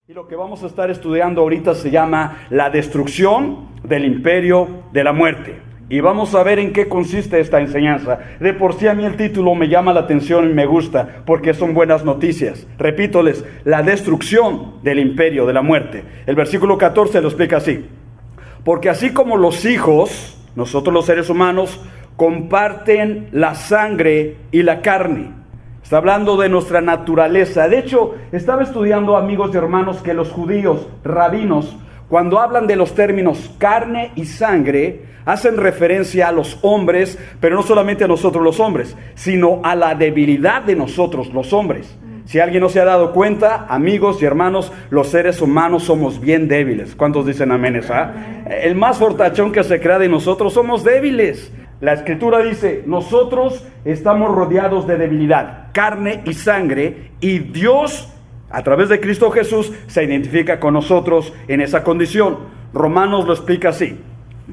Y lo que vamos a estar estudiando ahorita se llama la destrucción del imperio de la muerte. Y vamos a ver en qué consiste esta enseñanza. De por sí a mí el título me llama la atención y me gusta porque son buenas noticias. Repítoles, la destrucción del imperio de la muerte. El versículo 14 lo explica así. Porque así como los hijos, nosotros los seres humanos, comparten la sangre y la carne. Está hablando de nuestra naturaleza. De hecho, estaba estudiando, amigos y hermanos, que los judíos, rabinos, cuando hablan de los términos carne y sangre, hacen referencia a los hombres, pero no solamente a nosotros los hombres, sino a la debilidad de nosotros los hombres. Si alguien no se ha dado cuenta, amigos y hermanos, los seres humanos somos bien débiles. ¿Cuántos dicen amén? El más fortachón que se crea de nosotros somos débiles. La Escritura dice, nosotros estamos rodeados de debilidad, carne y sangre, y Dios, a través de Cristo Jesús, se identifica con nosotros en esa condición. Romanos lo explica así: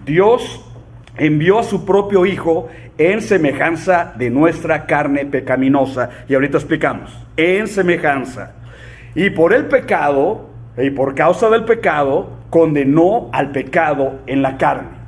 Dios envió a su propio Hijo en semejanza de nuestra carne pecaminosa. Y ahorita explicamos, en semejanza. Y por el pecado, y por causa del pecado, condenó al pecado en la carne.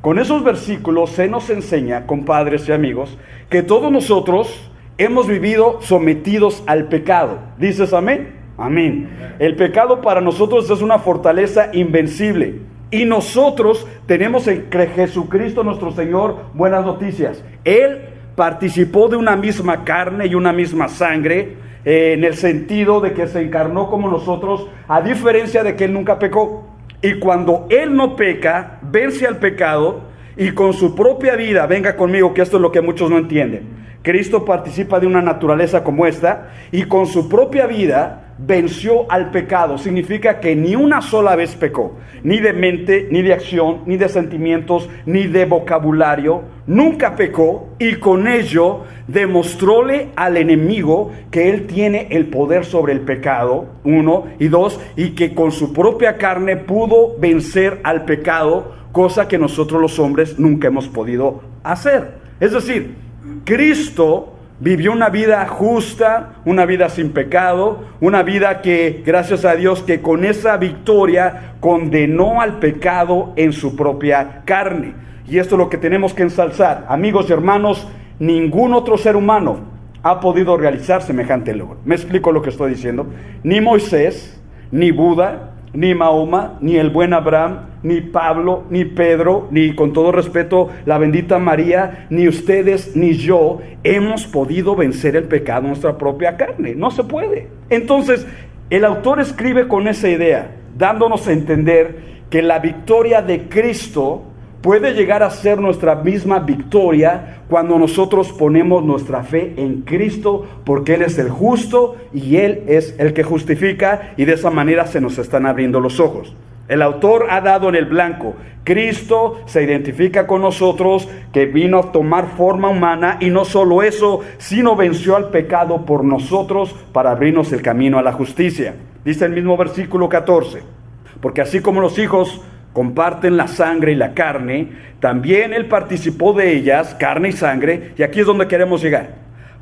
Con esos versículos se nos enseña, compadres y amigos, que todos nosotros hemos vivido sometidos al pecado. ¿Dices amén? Amén. El pecado para nosotros es una fortaleza invencible. Y nosotros tenemos en Jesucristo nuestro Señor buenas noticias. Él participó de una misma carne y una misma sangre, en el sentido de que se encarnó como nosotros, a diferencia de que Él nunca pecó. Y cuando Él no peca, vence al pecado y con su propia vida, venga conmigo que esto es lo que muchos no entienden. Cristo participa de una naturaleza como esta y con su propia vida venció al pecado. Significa que ni una sola vez pecó, ni de mente, ni de acción, ni de sentimientos, ni de vocabulario. Nunca pecó y con ello demostróle al enemigo que él tiene el poder sobre el pecado, 1, y 2, y que con su propia carne pudo vencer al pecado, cosa que nosotros los hombres nunca hemos podido hacer. Es decir, Cristo vivió una vida justa, una vida sin pecado, una vida que, gracias a Dios, que con esa victoria condenó al pecado en su propia carne. Y esto es lo que tenemos que ensalzar. Amigos y hermanos, ningún otro ser humano ha podido realizar semejante logro. ¿Me explico lo que estoy diciendo? Ni Moisés, ni Buda, ni Mahoma, ni el buen Abraham, ni Pablo, ni Pedro, ni, con todo respeto, la bendita María, ni ustedes, ni yo, hemos podido vencer el pecado en nuestra propia carne. No se puede. Entonces, el autor escribe con esa idea, dándonos a entender que la victoria de Cristo puede llegar a ser nuestra misma victoria cuando nosotros ponemos nuestra fe en Cristo, porque Él es el justo y Él es el que justifica, y de esa manera se nos están abriendo los ojos. El autor ha dado en el blanco. Cristo se identifica con nosotros, que vino a tomar forma humana, y no solo eso, sino venció al pecado por nosotros para abrirnos el camino a la justicia. Dice el mismo versículo 14, porque así como los hijos comparten la sangre y la carne, también Él participó de ellas, carne y sangre, y aquí es donde queremos llegar,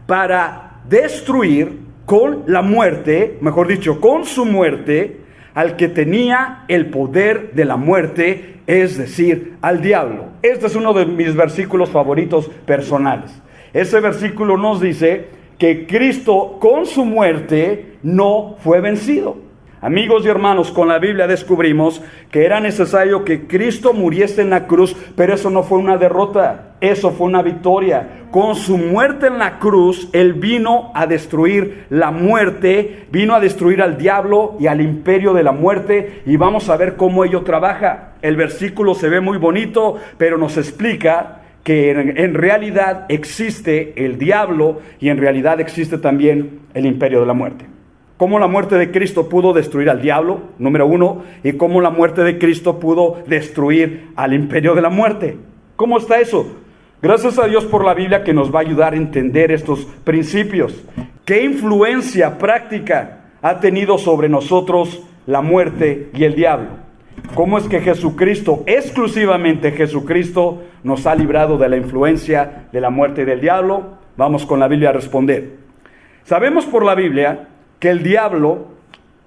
para destruir con la muerte, mejor dicho, con su muerte, al que tenía el poder de la muerte, es decir, al diablo. Este es uno de mis versículos favoritos personales. Ese versículo nos dice que Cristo con su muerte no fue vencido. Amigos y hermanos, con la Biblia descubrimos que era necesario que Cristo muriese en la cruz, pero eso no fue una derrota, eso fue una victoria. Con su muerte en la cruz, Él vino a destruir la muerte, vino a destruir al diablo y al imperio de la muerte, y vamos a ver cómo ello trabaja. El versículo se ve muy bonito, pero nos explica que en realidad existe el diablo y en realidad existe también el imperio de la muerte. Cómo la muerte de Cristo pudo destruir al diablo, número 1, y cómo la muerte de Cristo pudo destruir al imperio de la muerte. ¿Cómo está eso? Gracias a Dios por la Biblia, que nos va a ayudar a entender estos principios. ¿Qué influencia práctica ha tenido sobre nosotros la muerte y el diablo? ¿Cómo es que Jesucristo, exclusivamente Jesucristo, nos ha librado de la influencia de la muerte y del diablo? Vamos con la Biblia a responder. Sabemos por la Biblia que el diablo,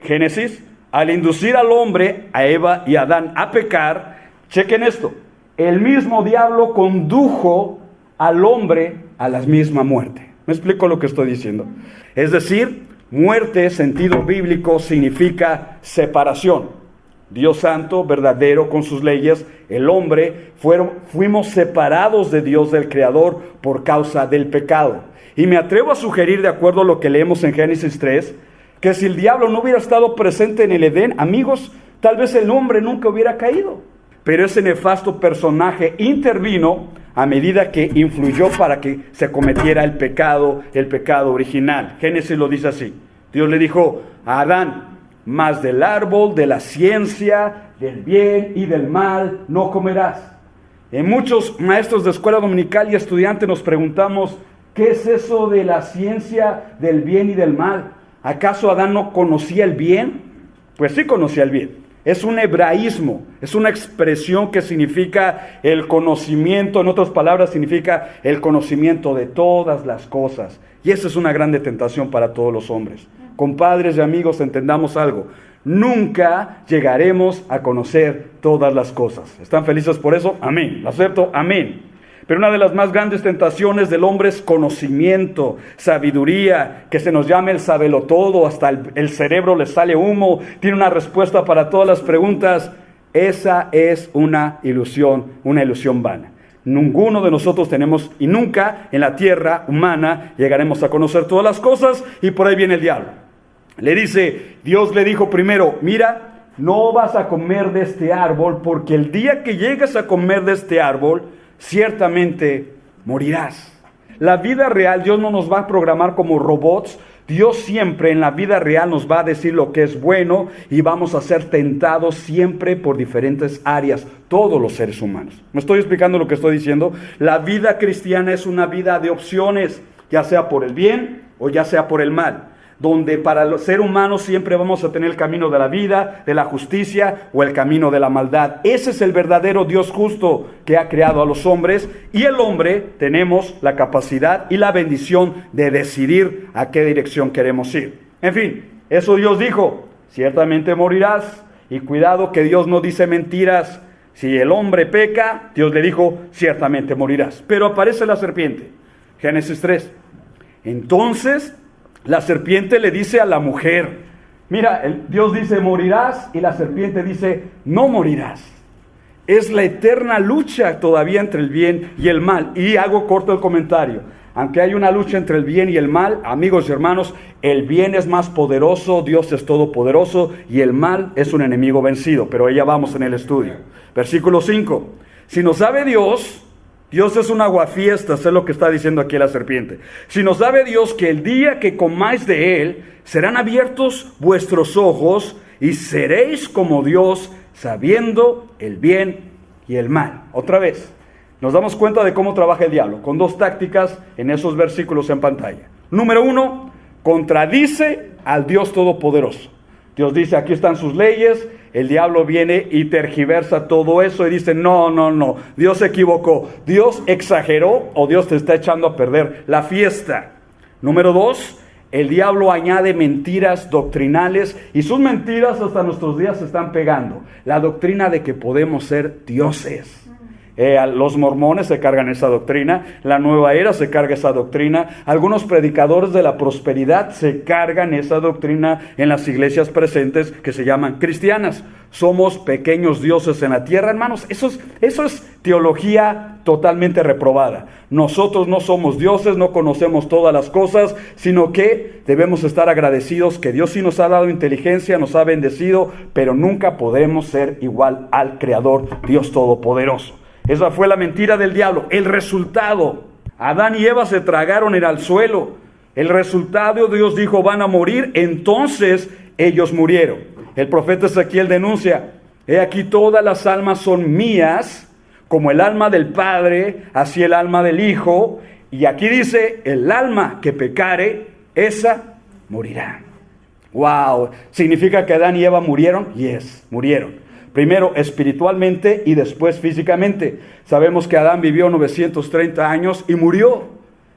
Génesis, Al inducir al hombre, a Eva y a Adán a pecar, chequen esto, el mismo diablo condujo al hombre a la misma muerte. ¿Me explico lo que estoy diciendo? Es decir, muerte, sentido bíblico, significa separación. Dios santo, verdadero, con sus leyes, el hombre, fuimos separados de Dios, del Creador, por causa del pecado. Y me atrevo a sugerir, de acuerdo a lo que leemos en Génesis 3, que si el diablo no hubiera estado presente en el Edén, amigos, tal vez el hombre nunca hubiera caído. Pero ese nefasto personaje intervino a medida que influyó para que se cometiera el pecado original. Génesis lo dice así. Dios le dijo a Adán, mas del árbol de la ciencia, del bien y del mal no comerás. En muchos maestros de escuela dominical y estudiantes nos preguntamos, ¿qué es eso de la ciencia del bien y del mal? ¿Acaso Adán no conocía el bien? Pues sí conocía el bien. Es un hebraísmo, es una expresión que significa el conocimiento, en otras palabras significa el conocimiento de todas las cosas. Y esa es una grande tentación para todos los hombres. Compadres y amigos, entendamos algo. Nunca llegaremos a conocer todas las cosas. ¿Están felices por eso? Amén. ¿Lo acepto? Amén. Pero una de las más grandes tentaciones del hombre es conocimiento, sabiduría, que se nos llame el sabelotodo, hasta el cerebro le sale humo, tiene una respuesta para todas las preguntas. Esa es una ilusión vana. Ninguno de nosotros tenemos, y nunca en la tierra humana llegaremos a conocer todas las cosas, y por ahí viene el diablo. Le dice, Dios le dijo primero, mira, no vas a comer de este árbol, porque el día que llegues a comer de este árbol, ciertamente morirás. La vida real, Dios no nos va a programar como robots. Dios siempre en la vida real nos va a decir lo que es bueno y vamos a ser tentados siempre por diferentes áreas, todos los seres humanos. ¿Me estoy explicando lo que estoy diciendo? La vida cristiana es una vida de opciones, ya sea por el bien o ya sea por el mal, donde para el ser humano siempre vamos a tener el camino de la vida, de la justicia o el camino de la maldad. Ese es el verdadero Dios justo que ha creado a los hombres, y el hombre tenemos la capacidad y la bendición de decidir a qué dirección queremos ir. En fin, eso Dios dijo, ciertamente morirás, y cuidado que Dios no dice mentiras. Si el hombre peca, Dios le dijo, ciertamente morirás. Pero aparece la serpiente, Génesis 3. Entonces la serpiente le dice a la mujer, mira, Dios dice morirás y la serpiente dice no morirás. Es la eterna lucha todavía entre el bien y el mal. Y hago corto el comentario. Aunque hay una lucha entre el bien y el mal, amigos y hermanos, el bien es más poderoso, Dios es todopoderoso y el mal es un enemigo vencido. Pero allá vamos en el estudio. Versículo 5. Si no sabe Dios es un aguafiestas, es lo que está diciendo aquí la serpiente. Si no sabe Dios que el día que comáis de él, serán abiertos vuestros ojos y seréis como Dios, sabiendo el bien y el mal. Otra vez, nos damos cuenta de cómo trabaja el diablo, con dos tácticas en esos versículos en pantalla. Número 1, contradice al Dios Todopoderoso. Dios dice, aquí están sus leyes. El diablo viene y tergiversa todo eso y dice, no, Dios se equivocó, Dios exageró o Dios te está echando a perder la fiesta. Número 2, el diablo añade mentiras doctrinales y sus mentiras hasta nuestros días se están pegando. La doctrina de que podemos ser dioses. Los mormones se cargan esa doctrina, la nueva era se carga esa doctrina, algunos predicadores de la prosperidad se cargan esa doctrina en las iglesias presentes que se llaman cristianas. Somos pequeños dioses en la tierra, hermanos. Eso es teología totalmente reprobada. Nosotros no somos dioses, no conocemos todas las cosas, sino que debemos estar agradecidos que Dios sí nos ha dado inteligencia, nos ha bendecido, pero nunca podremos ser igual al Creador, Dios Todopoderoso. Esa fue la mentira del diablo. El resultado, Adán y Eva se tragaron el anzuelo. El resultado, Dios dijo, van a morir. Entonces ellos murieron. El profeta Ezequiel denuncia, he aquí todas las almas son mías, como el alma del Padre, así el alma del Hijo. Y aquí dice, el alma que pecare, esa morirá. Wow, ¿significa que Adán y Eva murieron? Yes, murieron. Primero espiritualmente y después físicamente. Sabemos que Adán vivió 930 años y murió.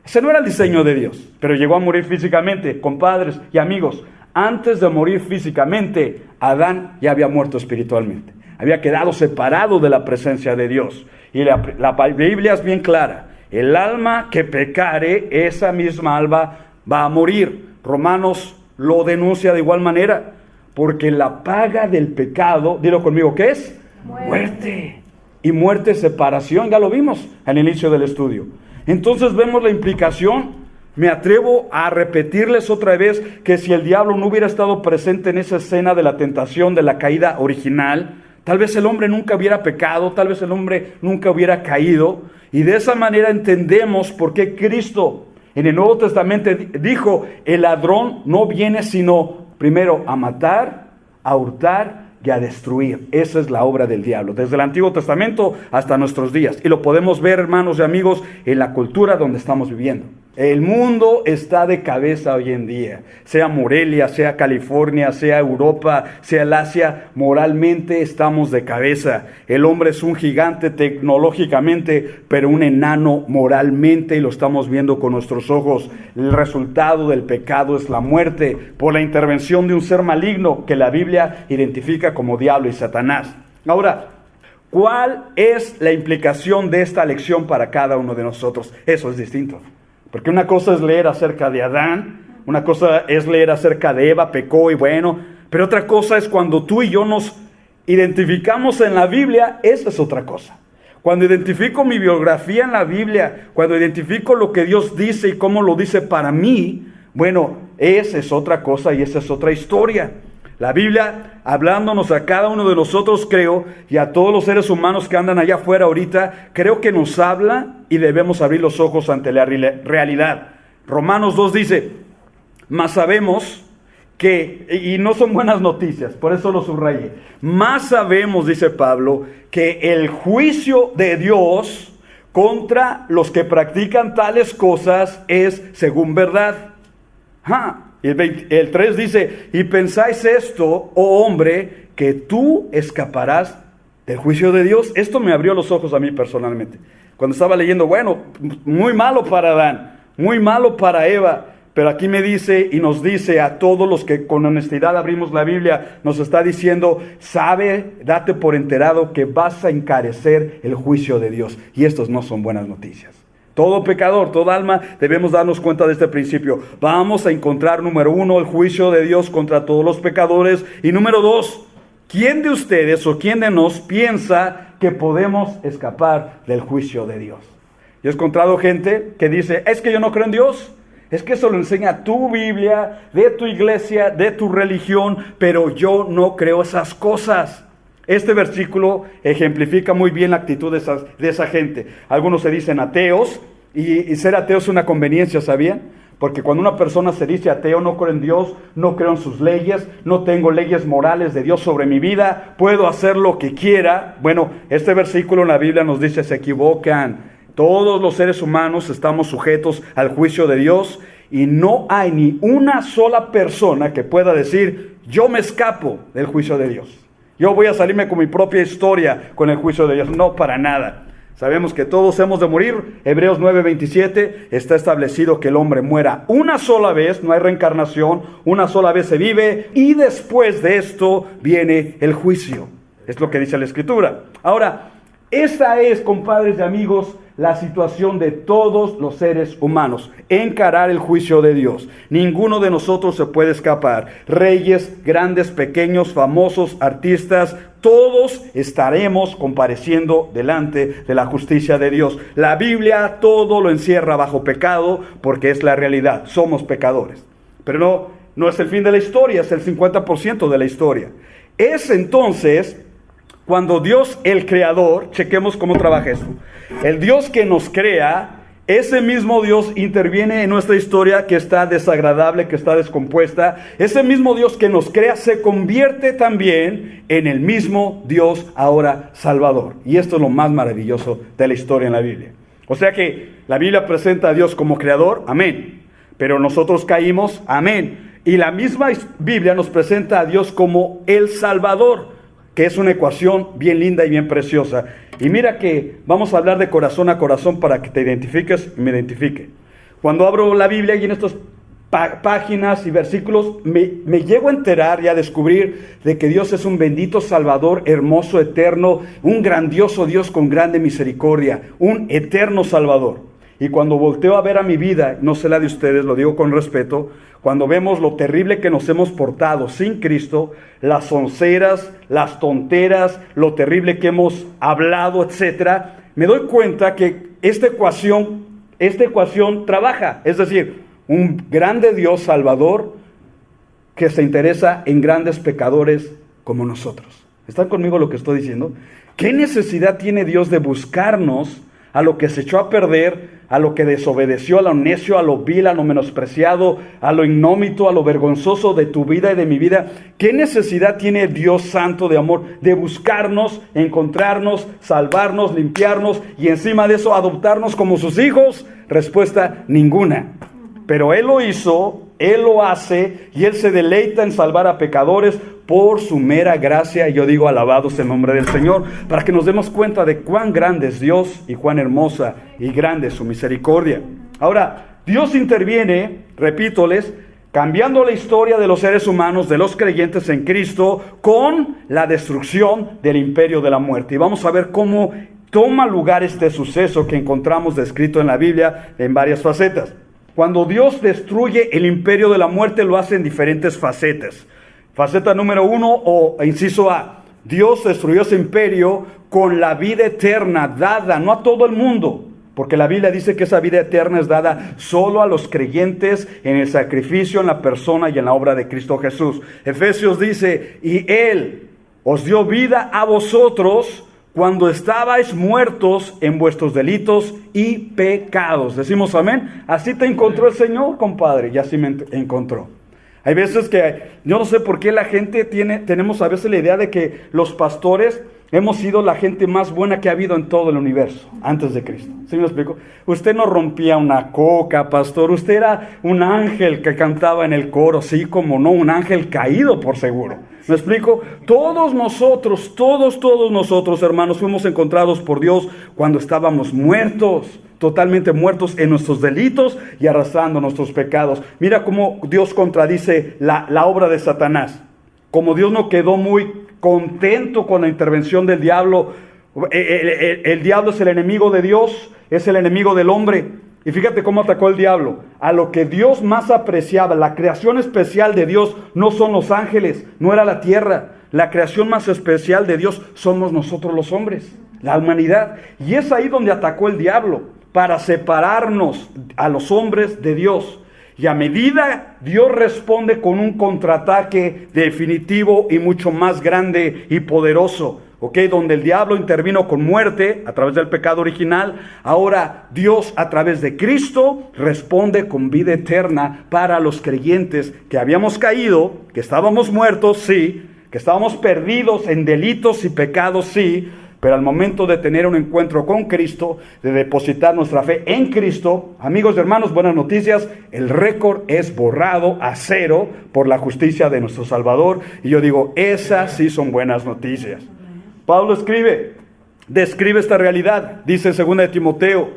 Ese no era el diseño de Dios, pero llegó a morir físicamente. Compadres y amigos, Antes de morir físicamente, Adán ya había muerto espiritualmente. Había quedado separado de la presencia de Dios. Y la Biblia es bien clara. El alma que pecare, esa misma alma va a morir. Romanos lo denuncia de igual manera. Porque la paga del pecado, dilo conmigo, ¿qué es? Muerte. Y muerte es separación, ya lo vimos al inicio del estudio. Entonces vemos la implicación. Me atrevo a repetirles otra vez que si el diablo no hubiera estado presente en esa escena de la tentación, de la caída original, tal vez el hombre nunca hubiera pecado, tal vez el hombre nunca hubiera caído. Y de esa manera entendemos por qué Cristo en el Nuevo Testamento dijo, el ladrón no viene sino primero a matar, a hurtar y a destruir. Esa es la obra del diablo, desde el Antiguo Testamento hasta nuestros días. Y lo podemos ver, hermanos y amigos, en la cultura donde estamos viviendo. El mundo está de cabeza hoy en día, sea Morelia, sea California, sea Europa, sea el Asia, moralmente estamos de cabeza. El hombre es un gigante tecnológicamente, pero un enano moralmente, y lo estamos viendo con nuestros ojos. El resultado del pecado es la muerte por la intervención de un ser maligno que la Biblia identifica como diablo y Satanás. Ahora, ¿cuál es la implicación de esta lección para cada uno de nosotros? Eso es distinto. Porque una cosa es leer acerca de Adán, una cosa es leer acerca de Eva, pecó y bueno, pero otra cosa es cuando tú y yo nos identificamos en la Biblia, esa es otra cosa. Cuando identifico mi biografía en la Biblia, cuando identifico lo que Dios dice y cómo lo dice para mí, bueno, esa es otra cosa y esa es otra historia. La Biblia, hablándonos a cada uno de nosotros, creo, y a todos los seres humanos que andan allá afuera ahorita, creo que nos habla y debemos abrir los ojos ante la realidad. Romanos 2 dice, mas sabemos que, y no son buenas noticias, por eso lo subrayé, mas sabemos, dice Pablo, que el juicio de Dios contra los que practican tales cosas es según verdad. Y el 3 dice, y pensáis esto, oh hombre, que tú escaparás del juicio de Dios. Esto me abrió los ojos a mí personalmente. Cuando estaba leyendo, bueno, muy malo para Adán, muy malo para Eva, pero aquí me dice y nos dice a todos los que con honestidad abrimos la Biblia, nos está diciendo, date por enterado que vas a encarecer el juicio de Dios. Y estos no son buenas noticias. Todo pecador, toda alma, debemos darnos cuenta de este principio. Vamos a encontrar, número 1, el juicio de Dios contra todos los pecadores. Y número 2, ¿quién de ustedes o quién de nos piensa que podemos escapar del juicio de Dios? Yo he encontrado gente que dice, es que yo no creo en Dios. Es que eso lo enseña tu Biblia, de tu iglesia, de tu religión, pero yo no creo esas cosas. Este versículo ejemplifica muy bien la actitud de esa gente. Algunos se dicen ateos, y ser ateo es una conveniencia, ¿sabían? Porque cuando una persona se dice ateo, no creo en Dios, no creo en sus leyes, no tengo leyes morales de Dios sobre mi vida, puedo hacer lo que quiera. Bueno, este versículo en la Biblia nos dice, se equivocan. Todos los seres humanos estamos sujetos al juicio de Dios, y no hay ni una sola persona que pueda decir, yo me escapo del juicio de Dios. Yo voy a salirme con mi propia historia con el juicio de Dios. No, para nada. Sabemos que todos hemos de morir. Hebreos 9:27 está establecido que el hombre muera una sola vez, no hay reencarnación, una sola vez se vive y después de esto viene el juicio. Es lo que dice la Escritura. Ahora, esa es, compadres y amigos, la situación de todos los seres humanos, encarar el juicio de Dios. Ninguno de nosotros se puede escapar. Reyes, grandes, pequeños, famosos, artistas, todos estaremos compareciendo delante de la justicia de Dios. La Biblia todo lo encierra bajo pecado porque es la realidad, somos pecadores. Pero no es el fin de la historia, es el 50% de la historia. Es entonces cuando Dios, el creador, chequemos cómo trabaja esto. El Dios que nos crea, ese mismo Dios interviene en nuestra historia que está desagradable, que está descompuesta. Ese mismo Dios que nos crea se convierte también en el mismo Dios ahora Salvador. Y esto es lo más maravilloso de la historia en la Biblia. O sea que la Biblia presenta a Dios como creador, amén. Pero nosotros caímos, amén. Y la misma Biblia nos presenta a Dios como el Salvador, que es una ecuación bien linda y bien preciosa. Y mira que vamos a hablar de corazón a corazón para que te identifiques y me identifique. Cuando abro la Biblia y en estos páginas y versículos, me llego a enterar y a descubrir de que Dios es un bendito Salvador, hermoso, eterno, un grandioso Dios con grande misericordia, un eterno Salvador. Y cuando volteo a ver a mi vida, no sé la de ustedes, lo digo con respeto, cuando vemos lo terrible que nos hemos portado sin Cristo, las sonceras, las tonteras, lo terrible que hemos hablado, etcétera, me doy cuenta que esta ecuación trabaja. Es decir, un grande Dios Salvador que se interesa en grandes pecadores como nosotros. ¿Están conmigo lo que estoy diciendo? ¿Qué necesidad tiene Dios de buscarnos a lo que se echó a perder, a lo que desobedeció, a lo necio, a lo vil, a lo menospreciado, a lo ignómito, a lo vergonzoso de tu vida y de mi vida? ¿Qué necesidad tiene Dios santo de amor de buscarnos, encontrarnos, salvarnos, limpiarnos y encima de eso adoptarnos como sus hijos? Respuesta: ninguna. Pero Él lo hizo, Él lo hace y Él se deleita en salvar a pecadores por su mera gracia. Y yo digo, alabado sea el nombre del Señor, para que nos demos cuenta de cuán grande es Dios y cuán hermosa y grande es su misericordia. Ahora, Dios interviene, repítoles, cambiando la historia de los seres humanos, de los creyentes en Cristo, con la destrucción del imperio de la muerte. Y vamos a ver cómo toma lugar este suceso que encontramos descrito en la Biblia en varias facetas. Cuando Dios destruye el imperio de la muerte, lo hace en diferentes facetas. Faceta número 1, o inciso A: Dios destruyó ese imperio con la vida eterna dada, no a todo el mundo, porque la Biblia dice que esa vida eterna es dada solo a los creyentes en el sacrificio, en la persona y en la obra de Cristo Jesús. Efesios dice: y Él os dio vida a vosotros cuando estabais muertos en vuestros delitos y pecados. Decimos amén. Así te encontró el Señor, compadre, y así me encontró. Hay veces que yo no sé por qué la gente tenemos a veces la idea de que los pastores hemos sido la gente más buena que ha habido en todo el universo antes de Cristo. ¿Sí me explico? Usted no rompía una coca, pastor. Usted era un ángel que cantaba en el coro. Sí, como no, un ángel caído por seguro. ¿Me explico? Todos nosotros, hermanos, fuimos encontrados por Dios cuando estábamos muertos, totalmente muertos en nuestros delitos y arrastrando nuestros pecados. Mira cómo Dios contradice la obra de Satanás. Como Dios no quedó muy contento con la intervención del diablo. El diablo es el enemigo de Dios, es el enemigo del hombre. Y fíjate cómo atacó el diablo. A lo que Dios más apreciaba, la creación especial de Dios no son los ángeles, no era la tierra. La creación más especial de Dios somos nosotros los hombres, la humanidad. Y es ahí donde atacó el diablo, para separarnos a los hombres de Dios. Y a medida Dios responde con un contraataque definitivo y mucho más grande y poderoso. Donde el diablo intervino con muerte a través del pecado original, ahora Dios a través de Cristo responde con vida eterna para los creyentes que habíamos caído, que estábamos muertos, sí, que estábamos perdidos en delitos y pecados, sí, pero al momento de tener un encuentro con Cristo, de depositar nuestra fe en Cristo, amigos y hermanos, buenas noticias, el récord es borrado a cero por la justicia de nuestro Salvador. Y yo digo, esas sí son buenas noticias. Pablo describe esta realidad, dice en 2 de Timoteo: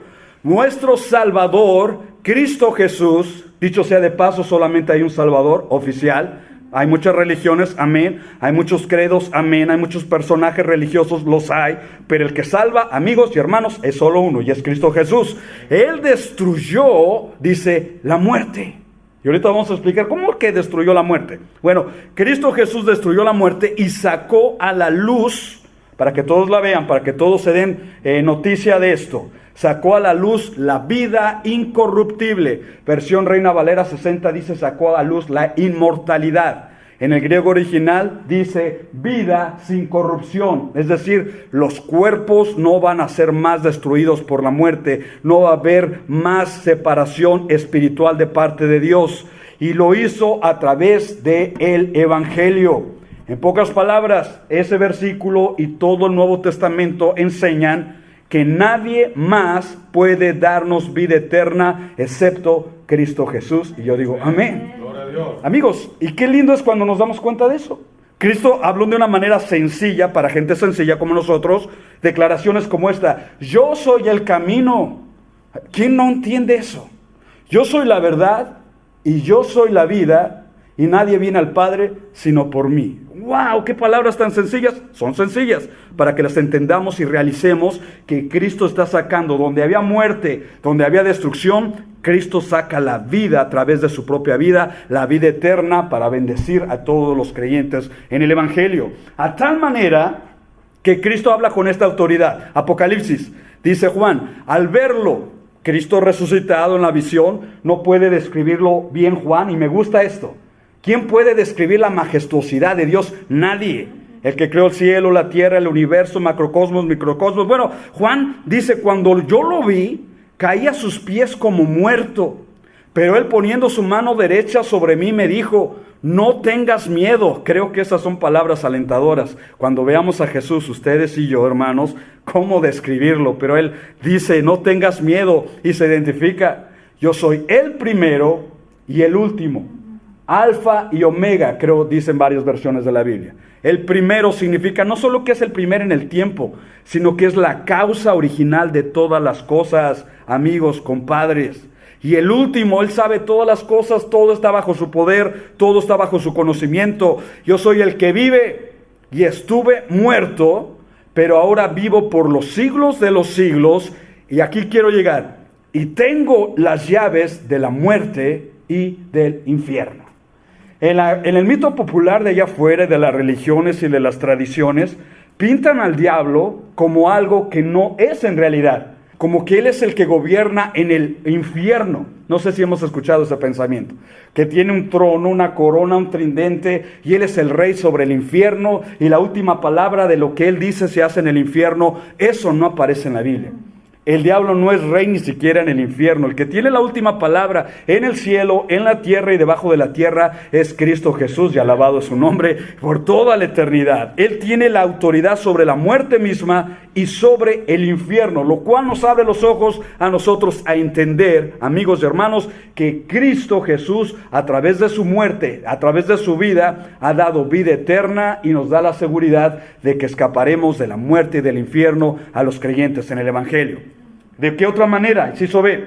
nuestro Salvador, Cristo Jesús. Dicho sea de paso, solamente hay un Salvador oficial. Hay muchas religiones, amén. Hay muchos credos, amén. Hay muchos personajes religiosos, los hay. Pero el que salva, amigos y hermanos, es solo uno, y es Cristo Jesús. Él destruyó, dice, la muerte. Y ahorita vamos a explicar cómo que destruyó la muerte. Bueno, Cristo Jesús destruyó la muerte y sacó a la luz, para que todos la vean, para que todos se den noticia de esto. Sacó a la luz la vida incorruptible. Versión Reina Valera 60 dice: sacó a la luz la inmortalidad. En el griego original dice vida sin corrupción. Es decir, los cuerpos no van a ser más destruidos por la muerte. No va a haber más separación espiritual de parte de Dios. Y lo hizo a través del Evangelio. En pocas palabras, ese versículo y todo el Nuevo Testamento enseñan que nadie más puede darnos vida eterna excepto Cristo Jesús. Y yo digo, amén. Gloria a Dios. Amigos, y qué lindo es cuando nos damos cuenta de eso. Cristo habló de una manera sencilla, para gente sencilla como nosotros, declaraciones como esta: yo soy el camino. ¿Quién no entiende eso? Yo soy la verdad, y yo soy la vida, y nadie viene al Padre sino por mí. ¡Wow! ¡Qué palabras tan sencillas! Son sencillas para que las entendamos y realicemos que Cristo está sacando donde había muerte, donde había destrucción. Cristo saca la vida a través de su propia vida, la vida eterna, para bendecir a todos los creyentes en el Evangelio. A tal manera que Cristo habla con esta autoridad. Apocalipsis, dice Juan, al verlo, Cristo resucitado en la visión, no puede describirlo bien Juan, y me gusta esto. ¿Quién puede describir la majestuosidad de Dios? Nadie. El que creó el cielo, la tierra, el universo, macrocosmos, microcosmos. Bueno, Juan dice, cuando yo lo vi, caí a sus pies como muerto. Pero él, poniendo su mano derecha sobre mí, me dijo, no tengas miedo. Creo que esas son palabras alentadoras. Cuando veamos a Jesús, ustedes y yo, hermanos, cómo describirlo. Pero él dice, no tengas miedo, y se identifica. Yo soy el primero y el último. Alfa y Omega, creo, dicen varias versiones de la Biblia. El primero significa no solo que es el primero en el tiempo, sino que es la causa original de todas las cosas, amigos, compadres. Y el último, Él sabe todas las cosas, todo está bajo su poder, todo está bajo su conocimiento. Yo soy el que vive y estuve muerto, pero ahora vivo por los siglos de los siglos. Y aquí quiero llegar. Y tengo las llaves de la muerte y del infierno. En el mito popular de allá afuera, de las religiones y de las tradiciones, pintan al diablo como algo que no es en realidad, como que él es el que gobierna en el infierno. No sé si hemos escuchado ese pensamiento, que tiene un trono, una corona, un tridente, y él es el rey sobre el infierno, y la última palabra de lo que él dice se hace en el infierno. Eso no aparece en la Biblia. El diablo no es rey ni siquiera en el infierno. El que tiene la última palabra en el cielo, en la tierra y debajo de la tierra es Cristo Jesús, y alabado es su nombre por toda la eternidad. Él tiene la autoridad sobre la muerte misma y sobre el infierno, lo cual nos abre los ojos a nosotros a entender, amigos y hermanos, que Cristo Jesús, a través de su muerte, a través de su vida, ha dado vida eterna y nos da la seguridad de que escaparemos de la muerte y del infierno a los creyentes en el Evangelio. ¿De qué otra manera? Inciso B.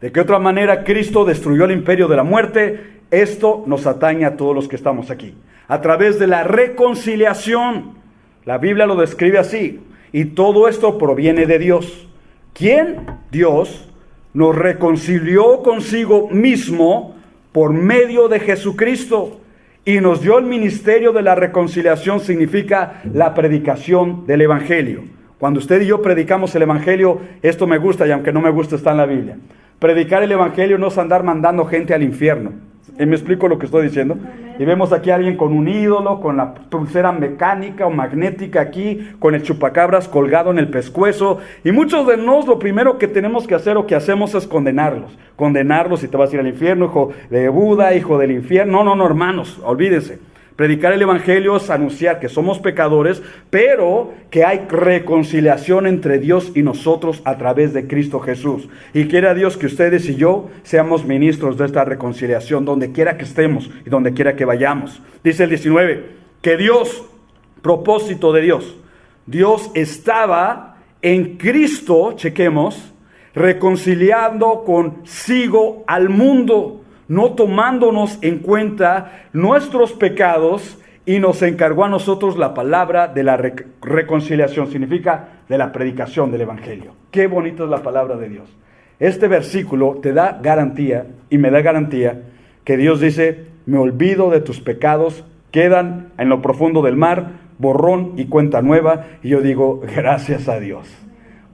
¿De qué otra manera Cristo destruyó el imperio de la muerte? Esto nos atañe a todos los que estamos aquí. A través de la reconciliación. La Biblia lo describe así. Y todo esto proviene de Dios. ¿Quién? Dios nos reconcilió consigo mismo por medio de Jesucristo. Y nos dio el ministerio de la reconciliación, significa la predicación del Evangelio. Cuando usted y yo predicamos el Evangelio, esto me gusta, y aunque no me gusta, está en la Biblia. Predicar el Evangelio no es andar mandando gente al infierno. ¿Me explico lo que estoy diciendo? Y vemos aquí a alguien con un ídolo, con la pulsera mecánica o magnética aquí, con el chupacabras colgado en el pescuezo. Y muchos de nosotros lo primero que tenemos que hacer o que hacemos es condenarlos. Condenarlos y te vas a ir al infierno, hijo de Buda, hijo del infierno. No, hermanos, olvídense. Predicar el Evangelio es anunciar que somos pecadores, pero que hay reconciliación entre Dios y nosotros a través de Cristo Jesús. Y quiera Dios que ustedes y yo seamos ministros de esta reconciliación, donde quiera que estemos y donde quiera que vayamos. Dice el 19, que Dios, propósito de Dios, Dios estaba en Cristo, chequemos, reconciliando consigo al mundo, no tomándonos en cuenta nuestros pecados, y nos encargó a nosotros la palabra de la reconciliación, significa de la predicación del Evangelio. Qué bonita es la palabra de Dios. Este versículo te da garantía, y me da garantía, que Dios dice, me olvido de tus pecados, quedan en lo profundo del mar, borrón y cuenta nueva, y yo digo, gracias a Dios.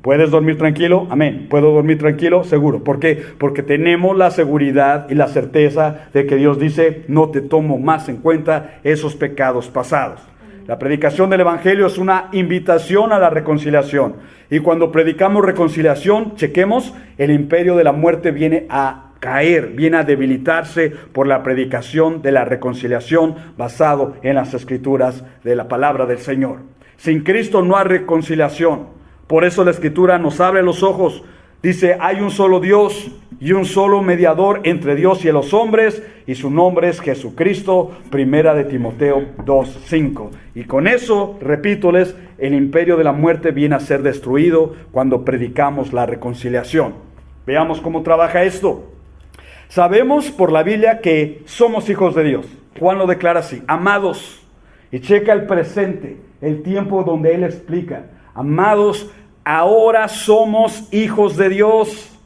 ¿Puedes dormir tranquilo? Amén. ¿Puedo dormir tranquilo? Seguro. ¿Por qué? Porque tenemos la seguridad y la certeza de que Dios dice, no te tomo más en cuenta esos pecados pasados. La predicación del Evangelio es una invitación a la reconciliación. Y cuando predicamos reconciliación, chequemos, el imperio de la muerte viene a caer, viene a debilitarse por la predicación de la reconciliación basado en las Escrituras de la palabra del Señor. Sin Cristo no hay reconciliación. Por eso la Escritura nos abre los ojos. Dice, hay un solo Dios y un solo mediador entre Dios y los hombres, y su nombre es Jesucristo. Primera de Timoteo 2:5. Y con eso, repítoles, el imperio de la muerte viene a ser destruido cuando predicamos la reconciliación. Veamos cómo trabaja esto. Sabemos por la Biblia que somos hijos de Dios. Juan lo declara así, amados. Y checa el presente, el tiempo donde él explica, amados, ahora somos hijos de Dios.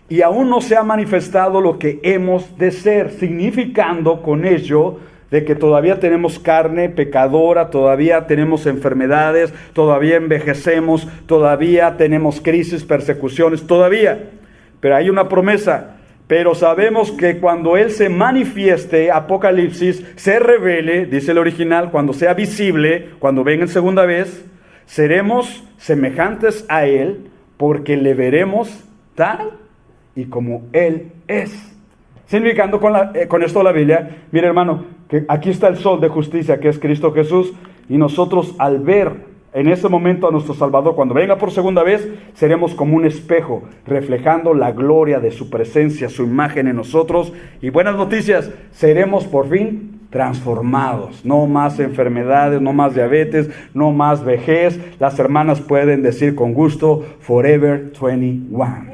Y aún no se ha manifestado lo que hemos de ser, significando con ello de que todavía tenemos carne pecadora, todavía tenemos enfermedades, todavía envejecemos, todavía tenemos crisis, persecuciones, todavía. Pero hay una promesa, pero sabemos que cuando Él se manifieste, Apocalipsis, se revele, dice el original, cuando sea visible, cuando venga en segunda vez, seremos semejantes a Él, porque le veremos tal y como Él es. Significando con esto la Biblia, mire hermano, que aquí está el sol de justicia, que es Cristo Jesús, y nosotros al ver en ese momento a nuestro Salvador, cuando venga por segunda vez, seremos como un espejo, reflejando la gloria de su presencia, su imagen en nosotros, y buenas noticias, seremos por fin transformados, no más enfermedades, no más diabetes, no más vejez. Las hermanas pueden decir con gusto, Forever 21.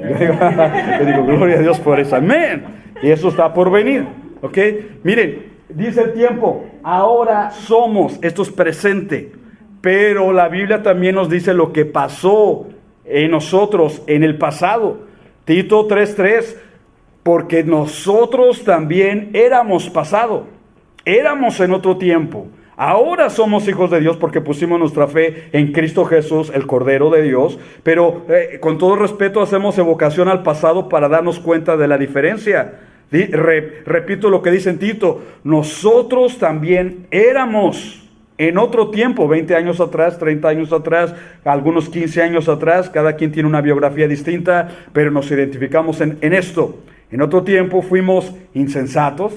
Yo digo, gloria a Dios por eso, amén. Y eso está por venir, ¿ok? Miren, dice el tiempo, ahora somos, esto es presente, pero la Biblia también nos dice lo que pasó en nosotros en el pasado. Tito 3:3, porque nosotros también éramos pasado, éramos en otro tiempo. Ahora somos hijos de Dios porque pusimos nuestra fe en Cristo Jesús, el Cordero de Dios, pero con todo respeto hacemos evocación al pasado para darnos cuenta de la diferencia. Repito lo que dice en Tito, nosotros también éramos en otro tiempo, 20 años atrás, 30 años atrás, algunos 15 años atrás, cada quien tiene una biografía distinta, pero nos identificamos en esto. En otro tiempo fuimos insensatos.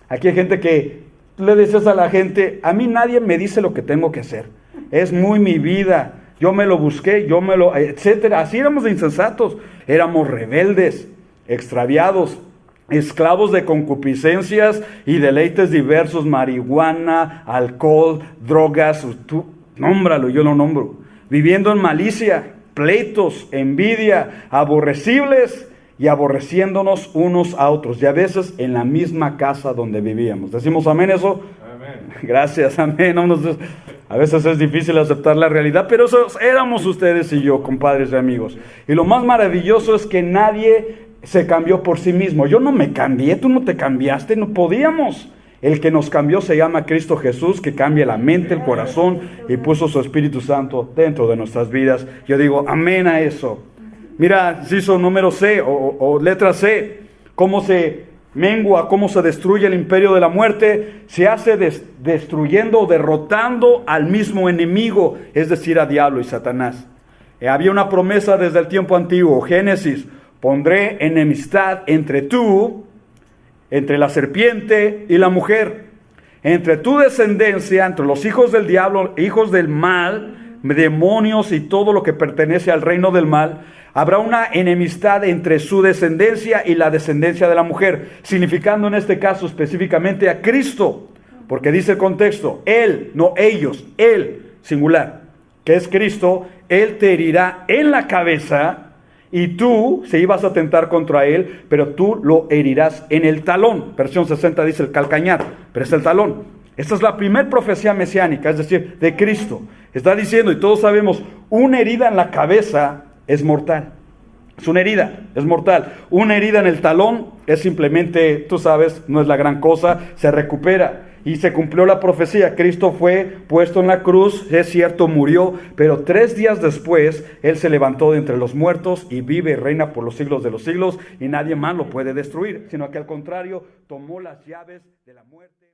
Aquí hay gente que le dices a la gente, a mí nadie me dice lo que tengo que hacer, es muy mi vida, yo me lo busqué, etcétera. Así éramos de insensatos, éramos rebeldes, extraviados, esclavos de concupiscencias y deleites diversos, marihuana, alcohol, drogas, tú nómbralo, yo lo nombro, viviendo en malicia, pleitos, envidia, aborrecibles y aborreciéndonos unos a otros, y a veces en la misma casa donde vivíamos. ¿Decimos amén eso? Amén. Gracias, amén. A veces es difícil aceptar la realidad, pero esos éramos ustedes y yo, compadres y amigos. Y lo más maravilloso es que nadie se cambió por sí mismo. Yo no me cambié, tú no te cambiaste, no podíamos. El que nos cambió se llama Cristo Jesús, que cambia la mente, el corazón, y puso su Espíritu Santo dentro de nuestras vidas. Yo digo amén a eso. Mira, inciso número C o letra C, cómo se mengua, cómo se destruye el imperio de la muerte. Se hace destruyendo o derrotando al mismo enemigo, es decir, a diablo y Satanás. Había una promesa desde el tiempo antiguo, Génesis, pondré enemistad entre la serpiente y la mujer, entre tu descendencia, entre los hijos del diablo, hijos del mal, demonios y todo lo que pertenece al reino del mal. Habrá una enemistad entre su descendencia y la descendencia de la mujer, significando en este caso específicamente a Cristo, porque dice el contexto, Él, no ellos, Él, singular, que es Cristo, Él te herirá en la cabeza y tú, si ibas a atentar contra Él, pero tú lo herirás en el talón. Versión 60 dice el calcañar, pero es el talón. Esta es la primera profecía mesiánica, es decir, de Cristo. Está diciendo, y todos sabemos, una herida en la cabeza es mortal. Es una herida, es mortal. Una herida en el talón es simplemente, tú sabes, no es la gran cosa, se recupera. Y se cumplió la profecía. Cristo fue puesto en la cruz, es cierto, murió, pero 3 días después, Él se levantó de entre los muertos y vive y reina por los siglos de los siglos, y nadie más lo puede destruir, sino que al contrario, tomó las llaves de la muerte.